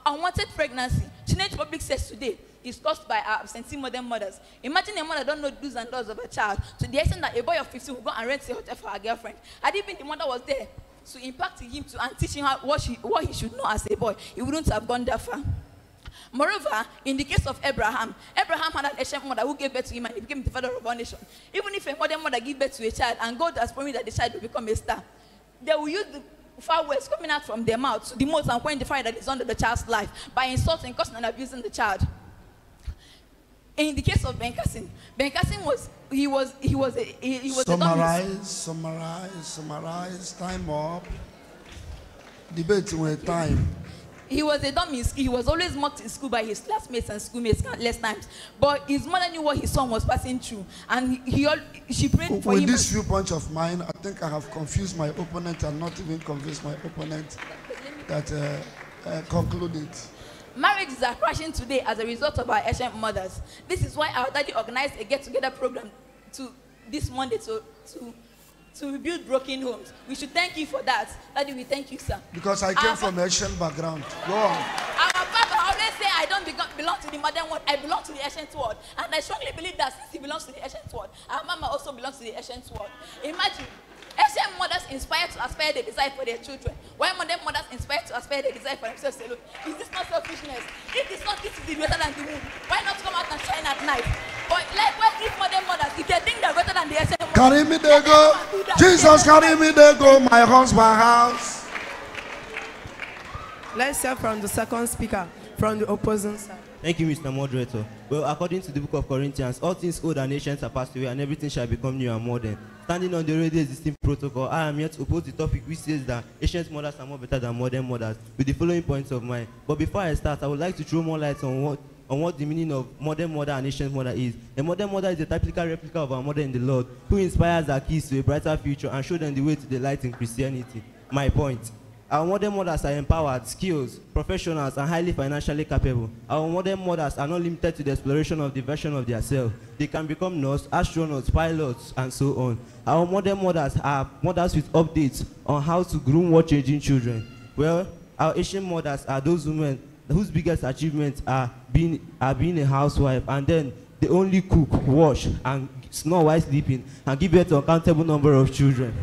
unwanted pregnancy, teenage public sex today is caused by our absentee modern mothers. Imagine a mother don't know do's and don'ts of a child to the extent that a boy of 15 will go and rent a hotel for her girlfriend. Had it been the mother was there to impact him and teach him what he should know as a boy, he wouldn't have gone that far. Moreover, in the case of Abraham had an ancient mother who gave birth to him and he became the father of our nation. Even if a modern mother gives birth to a child and God has promised that the child will become a star, they will use the foul words coming out from their mouths to demote and quench the fire that is under the child's life by insulting, cursing, and abusing the child. In the case of Ben Kassim was Summarize. Time up. Debating with time. He was a dummy. He was always mocked in school by his classmates and schoolmates countless times. But his mother knew what his son was passing through, and she prayed for him. With this viewpoint of mine, I think I have confused my opponent and not even convinced my opponent that concluded. Marriages are crashing today as a result of our ancient mothers. This is why our daddy organized a get-together program this Monday to rebuild broken homes. We should thank you for that. Daddy, we thank you, sir. Because I came from an ancient background. Go on. Our papa always say, I don't belong to the modern world, I belong to the ancient world. And I strongly believe that since he belongs to the ancient world, our mama also belongs to the ancient world. Imagine, ancient mothers inspired to aspire the desire for their children, while modern mothers inspired to aspire the desire for themselves alone. Is this not selfishness? If it's not, this is the greater than the moon. Why not come out and shine at night? But likewise, if modern mothers, if they think they're greater than the ancient mothers, carry me there go. Jesus, carry me there go. My husband's house. Let's hear from the second speaker from the opposing side. Thank you, Mr. Moderator. Well, according to the book of Corinthians, all things old and ancient are passed away, and everything shall become new and modern. Standing on the already existing protocol, I am here to oppose the topic which says that ancient mothers are more better than modern mothers, with the following points of mind. But before I start, I would like to throw more light on what the meaning of modern mother and ancient mother is. A modern mother is a typical replica of our mother in the Lord, who inspires our kids to a brighter future and show them the way to the light in Christianity. My point. Our modern mothers are empowered, skilled, professionals, and highly financially capable. Our modern mothers are not limited to the exploration of the version of themselves. They can become nurses, astronauts, pilots, and so on. Our modern mothers are mothers with updates on how to groom war-changing children. Well, our ancient mothers are those women whose biggest achievements are being a housewife, and then they only cook, wash, and snore while sleeping, and give birth to an uncountable number of children.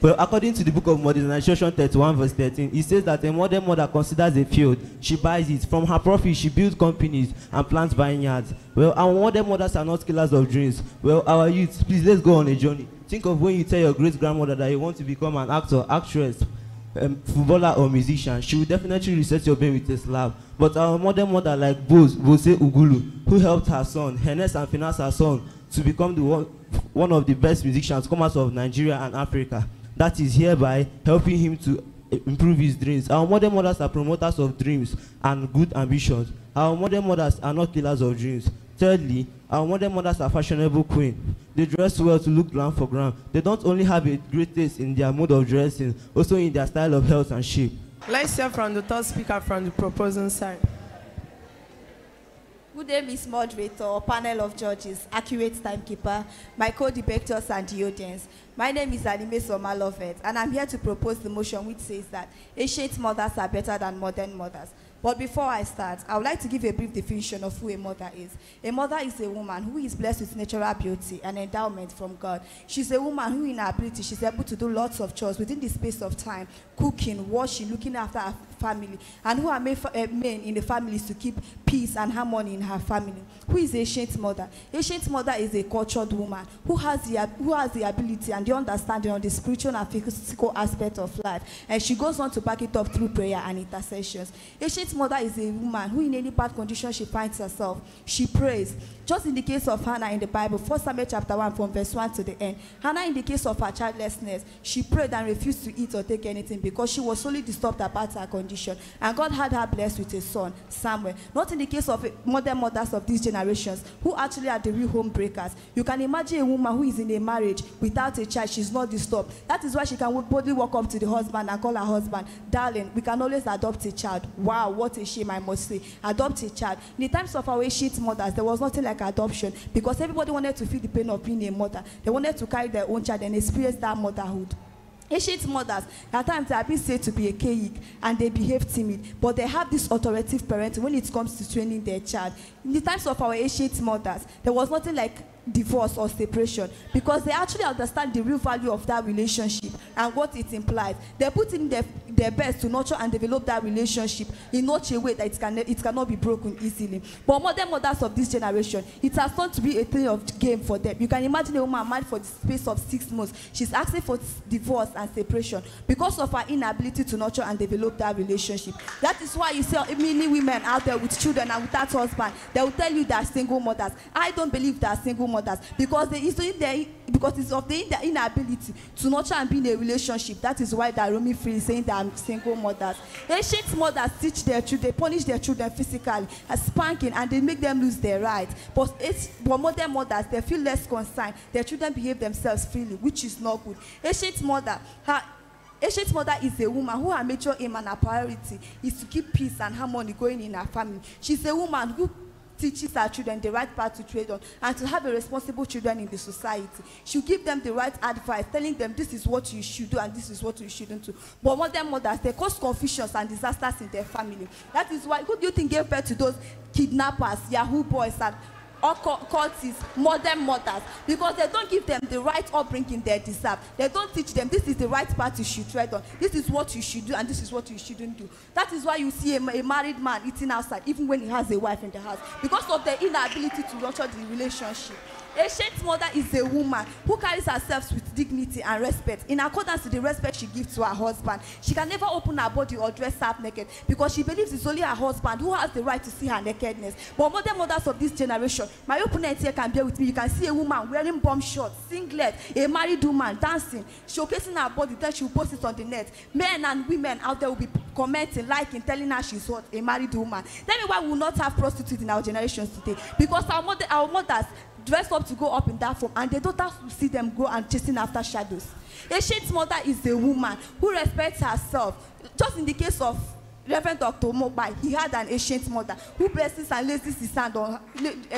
Well, according to the book of Modernization 31 verse 13, it says that a modern mother considers a field, she buys it, from her profit she builds companies and plants vineyards. Well, our modern mothers are not killers of dreams. Well, our youth, please let's go on a journey. Think of when you tell your great-grandmother that you want to become an actor, actress, footballer or musician. She will definitely reset your brain with a slap. But our modern mother like Bose Ugulu, who helped her son, harness and finance her son to become one of the best musicians come out of Nigeria and Africa, that is hereby helping him to improve his dreams. Our modern mothers are promoters of dreams and good ambitions. Our modern mothers are not killers of dreams. Thirdly, our modern mothers are fashionable queens. They dress well to look glam for gram. They don't only have a great taste in their mode of dressing, also in their style of health and shape. Let's hear from the third speaker from the proposing side. Good day, Miss Moderator, panel of judges, accurate timekeeper, my co-debaters and the audience. My name is Anime Somalovet, and I'm here to propose the motion which says that ancient mothers are better than modern mothers. But before I start, I would like to give a brief definition of who a mother is. A mother is a woman who is blessed with natural beauty and endowment from God. She's a woman who in her ability, she's able to do lots of chores within the space of time, cooking, washing, looking after her family, and who are men in the families to keep peace and harmony in her family. Who is ancient mother? Ancient mother is a cultured woman who has the ability and the understanding on the spiritual and physical aspect of life, and she goes on to back it up through prayer and intercessions. Ancient mother is a woman who in any bad condition she finds herself, she prays. Just in the case of Hannah in the Bible, 1 Samuel chapter 1 from verse 1 to the end, Hannah in the case of her childlessness, she prayed and refused to eat or take anything because she was solely disturbed about her condition, and God had her blessed with a son, Samuel. Not in the case of modern mothers of these generations who actually are the real home breakers. You can imagine a woman who is in a marriage without a child, she's not disturbed. That is why she can boldly walk up to the husband and call her husband, darling, we can always adopt a child. Wow, what a shame, I must say. Adopt a child. In the times of our ancient mothers, there was nothing like adoption because everybody wanted to feel the pain of being a mother. They wanted to carry their own child and experience that motherhood. Ancient mothers, at times they have been said to be archaic and they behave timid, but they have this authoritative parenting when it comes to training their child. In the times of our ancient mothers, there was nothing like divorce or separation because they actually understand the real value of that relationship and what it implies. They put in their best to nurture and develop that relationship in such a way that it cannot be broken easily. But modern mothers of this generation, it has turned to be a thing of game for them. You can imagine a woman married for the space of 6 months. She's asking for divorce and separation because of her inability to nurture and develop that relationship. That is why you see many women out there with children and without husband. They will tell you they are single mothers. I don't believe they are single mothers because it's of their inability to nurture and be in a relationship. That is why they are roaming free, saying they are single mothers. Ancient mothers teach their children, they punish their children physically, spanking, and they make them lose their rights. But modern mothers, they feel less concerned. Their children behave themselves freely, which is not good. Ancient mother is a woman who her major aim and her priority is to keep peace and harmony going in her family. She's a woman who teaches her children the right path to trade on and to have a responsible children in the society. She'll give them the right advice, telling them this is what you should do and this is what you shouldn't do. But modern mothers, they cause confusions and disasters in their family. That is why, who do you think gave birth to those kidnappers, Yahoo boys, and or cultists, modern mothers? Because they don't give them the right upbringing they deserve. They don't teach them this is the right path you should tread on. This is what you should do and this is what you shouldn't do. That is why you see a married man eating outside even when he has a wife in the house, because of the inability to nurture the relationship. Ancient mother is a woman who carries herself with dignity and respect in accordance to the respect she gives to her husband. She can never open her body or dress half naked because she believes it's only her husband who has the right to see her nakedness. But modern mothers of this generation, my opponent here can bear with me. You can see a woman wearing bomb shorts, singlet, a married woman dancing, showcasing her body, then she will post it on the net. Men and women out there will be commenting, liking, telling her she's what, a married woman. Tell me why we will not have prostitutes in our generations today? Because our mothers dress up to go up in that form, and they don't have to see them go and chasing after shadows. Ancient mother is a woman who respects herself. Just in the case of Reverend Dr. Mobai, he had an ancient mother who blesses and lays his hand on her,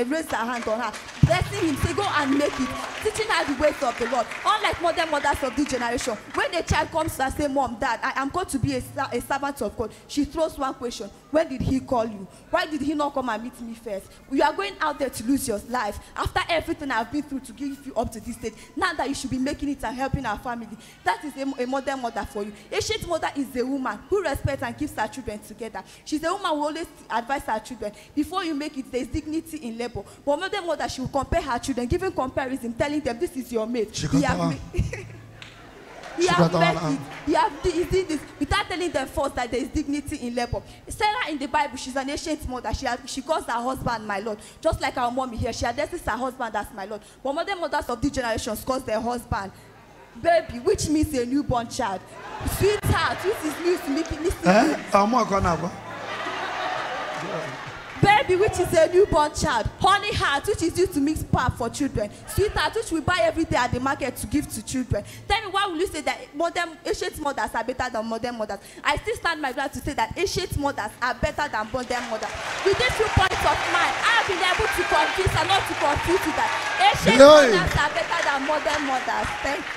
raised her hand on her, blessing him, say go and make it, teaching her the ways of the Lord. Unlike modern mothers of this generation, when a child comes to her and say, Mom, Dad, I am going to be a servant of God, she throws one question: when did he call you? Why did he not come and meet me first? You are going out there to lose your life after everything I've been through to give you up to this stage. Now that you should be making it and helping our family. That is a modern mother for you. Ancient mother is a woman who respects and keeps her children together. She's a woman who always advises her children, before you make it, there's dignity in labor. But modern mother, she will compare her children, giving comparison, telling them this is your mate. He did this without telling them first that there is dignity in labor. Sarah in the Bible, she's an ancient mother. She calls her husband my Lord, just like our mommy here. She addresses her husband as my Lord. But modern mothers of this generation calls their husband baby, which means a newborn child. Sweetheart, which is used to make it listen. Baby, which is a newborn child. Honey heart, which is used to mix pap for children. Sweetheart, which we buy every day at the market to give to children. Tell me, why will you say that ancient mothers are better than modern mothers? I still stand my ground to say that ancient mothers are better than modern mothers. With these 2 points of mine, I have been able to convince and not to confuse you that ancient mothers are better than modern mothers. Thank you.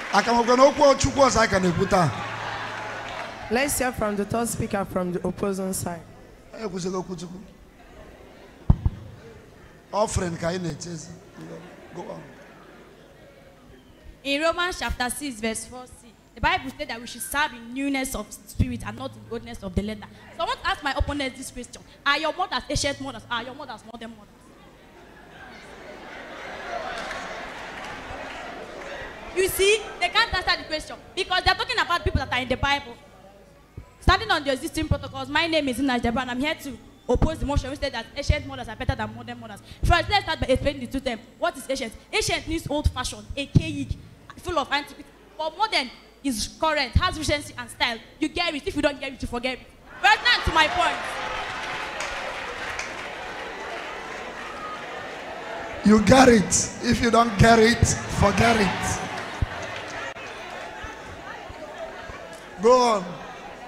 Let's hear from the third speaker from the opposing side. Offering kindness. Go on. In Romans chapter 6, verse 4c, the Bible says that we should serve in newness of spirit and not in oldness of the letter. So I want to ask my opponent this question: are your mothers ancient mothers? Are your mothers modern mothers? You see, they can't answer the question because they're talking about people that are in the Bible. Standing on the existing protocols, my name is Ina Jabba, and I'm here to oppose the motion which said that ancient mothers are better than modern mothers. First, let's start by explaining the two terms. What is ancient? Ancient means old-fashioned, archaic, full of antiquity. But modern is current, has recency and style. You get it. If you don't get it, you forget it. Right now, to my point. You get it. If you don't get it, forget it. Go on.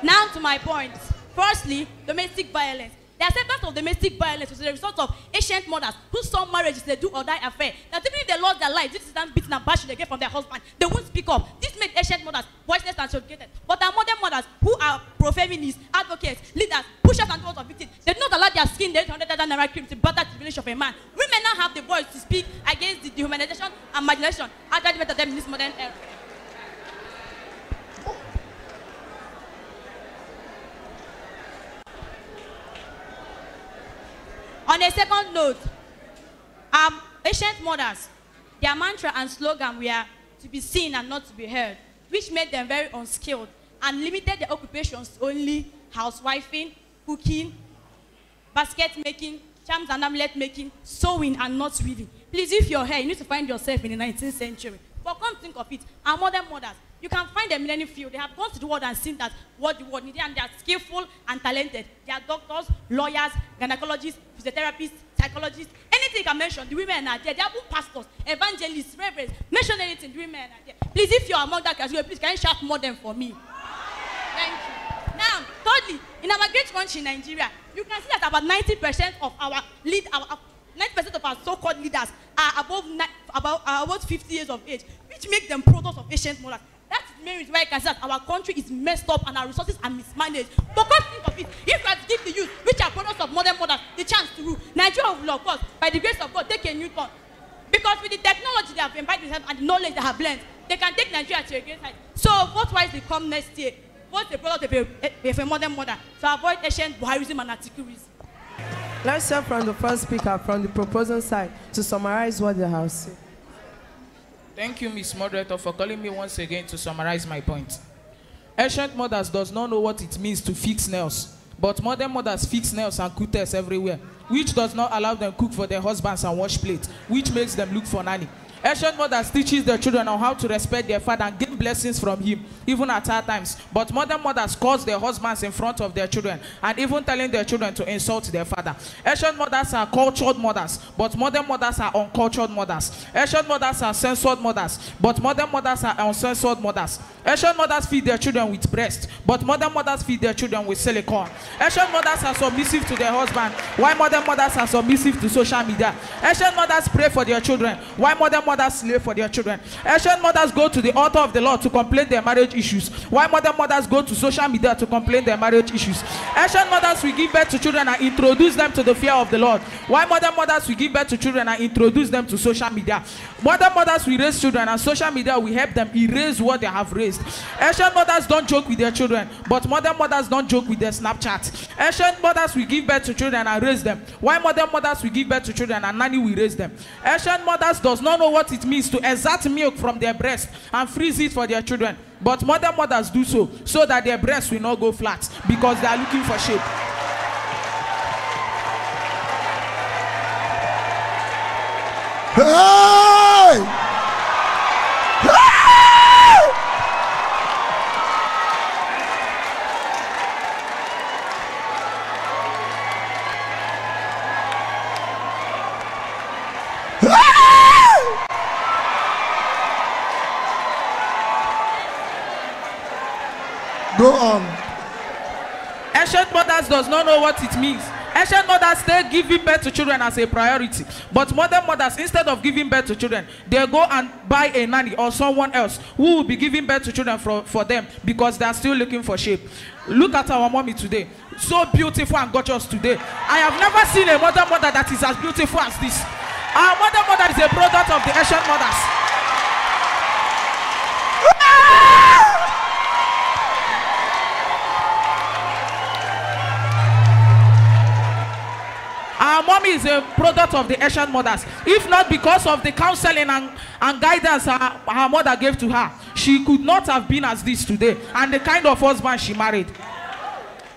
Now to my point. Firstly, domestic violence. The acceptance of domestic violence is the result of ancient mothers who saw marriage as a do or die affair. That even if they lost their lives, this is them beaten and bashed they get from their husband, they won't speak up. This made ancient mothers voiceless and subjugated. But our modern mothers, who are pro-feminists, advocates, leaders, pushers and those of victims, they do not allow their skin, the 800,000 naira cream to butter the village of a man. Women now have the voice to speak against the dehumanization and marginalization and judgment of them in this modern era. On a second note, ancient mothers, their mantra and slogan were to be seen and not to be heard, which made them very unskilled and limited their occupations to only housewifing, cooking, basket making, charms and amulet making, sewing and not weaving. Please, if you're here, you need to find yourself in the 19th century. But come think of it, our modern mothers, you can find them in any field. They have gone to the world and seen that what the world needs, and they are skillful and talented. They are doctors, lawyers, gynecologists, physiotherapists, psychologists. Anything you can mention, the women are there. They are both pastors, evangelists, reverends. Mention anything, the women are there. Please, if you are among that category, please can you shout more than for me? Thank you. Now, thirdly, in our great country, Nigeria, you can see that about 90% of our 90% of our so-called leaders are above 50 years of age, which makes them products of ancient mothers. That's the main reason why I can say that our country is messed up and our resources are mismanaged. But come think of it, if we have to give the youth, which are products of modern mothers, the chance to rule, Nigeria will, of course, by the grace of God, take a new turn. Because with the technology they have imbibed and the knowledge they have learned, they can take Nigeria to a great height. So vote wisely come next year. Vote the product of a modern mother to avoid ancient Buharism and Atikurism. Let's hear from the first speaker from the proposal side to summarize what the House said. Thank you, Ms. Moderator, for calling me once again to summarize my point. Ancient mothers does not know what it means to fix nails, but modern mothers fix nails and cutters everywhere, which does not allow them cook for their husbands and wash plates, which makes them look for nanny. Ancient mothers teaches their children on how to respect their father and gain blessings from him, even at hard times. But modern mothers curse their husbands in front of their children and even telling their children to insult their father. Ancient mothers are cultured mothers, but modern mothers are uncultured mothers. Ancient mothers are censored mothers, but modern mothers are uncensored mothers. Ancient mothers feed their children with breast, but modern mothers feed their children with silicone. Ancient mothers are submissive to their husband, while modern mothers are submissive to social media. Ancient mothers pray for their children, while modern mothers slave for their children. Ancient mothers go to the altar of the Lord to complain their marriage issues, while modern mothers go to social media to complain their marriage issues. Ancient mothers will give birth to children and introduce them to the fear of the Lord, while modern mothers will give birth to children and introduce them to social media. Modern mothers will raise children and social media will help them erase what they have raised. Ancient mothers don't joke with their children, but modern mothers don't joke with their Snapchat. Ancient mothers will give birth to children and raise them, while modern mothers will give birth to children and nanny will raise them. Ancient mothers does not know what it means to exert milk from their breast and freeze it for their children, but modern mothers do so that their breasts will not go flat because they are looking for shape. Hey! Go on. Ancient mothers does not know what it means. Ancient mothers stay giving birth to children as a priority, but modern mothers, instead of giving birth to children, they go and buy a nanny or someone else who will be giving birth to children for them because they are still looking for shape. Look at our mommy today, so beautiful and gorgeous today. I have never seen a modern mother that is as beautiful as this. Our modern mother is a product of the ancient mothers. Our mommy is a product of the ancient mothers. If not because of the counseling and guidance her mother gave to her, she could not have been as this today and the kind of husband she married.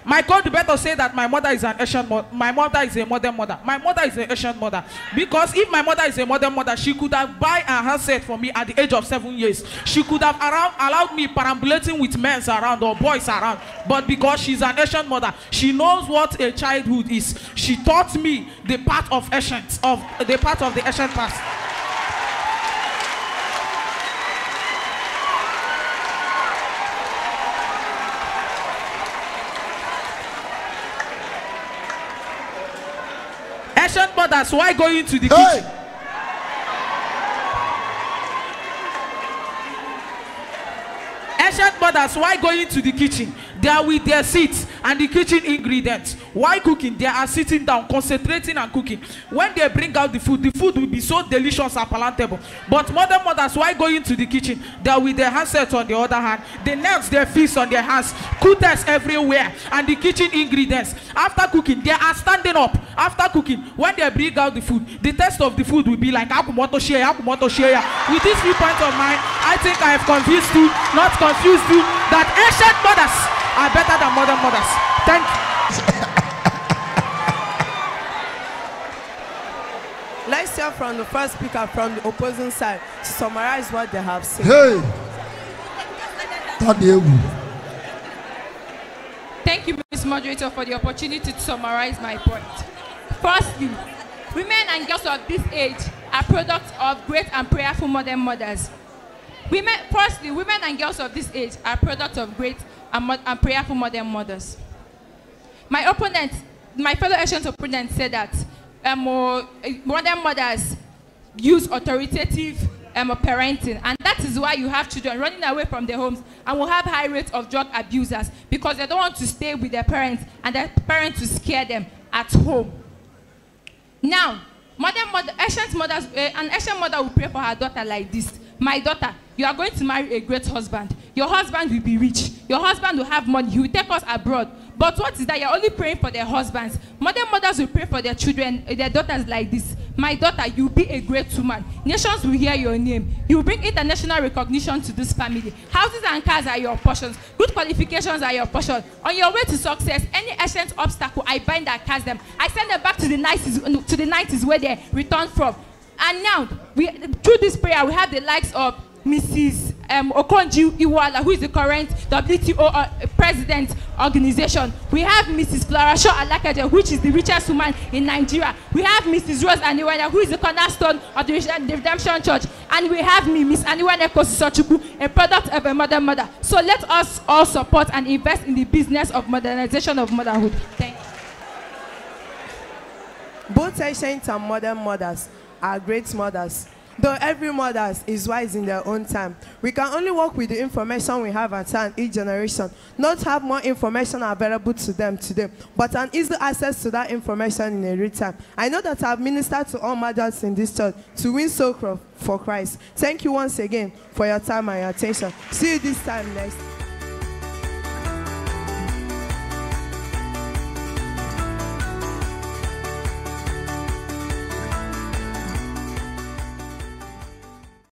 My God, better say that my mother is an ancient mother. My mother is a modern mother. My mother is an ancient mother. Because if my mother is a modern mother, she could have buy a handset for me at the age of 7 years. She could have allowed me perambulating with men around or boys around. But because she's an ancient mother, she knows what a childhood is. She taught me the part of the ancient past. Ancient mothers, why going to the Hey! kitchen? Ancient mothers, why going to the kitchen? They are with their seats and the kitchen ingredients. Why cooking? They are sitting down, concentrating and cooking. When they bring out the food will be so delicious and palatable. But modern mothers, why going to the kitchen? They are with their handsets on the other hand. They nails their fists on their hands, cutters everywhere, and the kitchen ingredients. After cooking, they are standing up. After cooking, when they bring out the food, the taste of the food will be like akumoto share. With this viewpoint of mine, I think I have convinced you, not confused you, that ancient mothers are better than modern mothers. Thank you. Let's hear from the first speaker from the opposing side to summarize what they have said. Hey! Tadeu. Thank you, Ms. Moderator, for the opportunity to summarize my point. Firstly, women and girls of this age are products of great and prayerful modern mothers. Women and girls of this age are products of great and prayerful modern mothers. My fellow ancient opponent said that modern mothers use authoritative parenting, and that is why you have children running away from their homes and will have high rates of drug abusers because they don't want to stay with their parents and their parents to scare them at home. Now, an ancient mother will pray for her daughter like this: my daughter, you are going to marry a great husband. Your husband will be rich. Your husband will have money. He will take us abroad. But what is that? You're only praying for their husbands. Modern mothers will pray for their children, their daughters like this: my daughter, you will be a great woman. Nations will hear your name. You will bring international recognition to this family. Houses and cars are your portions. Good qualifications are your portion. On your way to success, any ancient obstacle, I bind and cast them. I send them back to the 90s where they returned from. And now, through this prayer, we have the likes of Mrs. Okonjo-Iweala, who is the current WTO president organization. We have Mrs. Flourasho Alakeje, which is the richest woman in Nigeria. We have Mrs. Rose Aniwanya, who is the cornerstone of the Redemption Church. And we have me, Miss Aniwanya Kosisochukwu, a product of a modern mother. So let us all support and invest in the business of modernization of motherhood. Thank you. Both ancient and modern mothers are great mothers. Though every mother is wise in their own time, we can only work with the information we have at hand each generation, not have more information available to them today, but an easy access to that information in a real time. I know that I've ministered to all mothers in this church to win souls for Christ. Thank you once again for your time and your attention. See you this time next.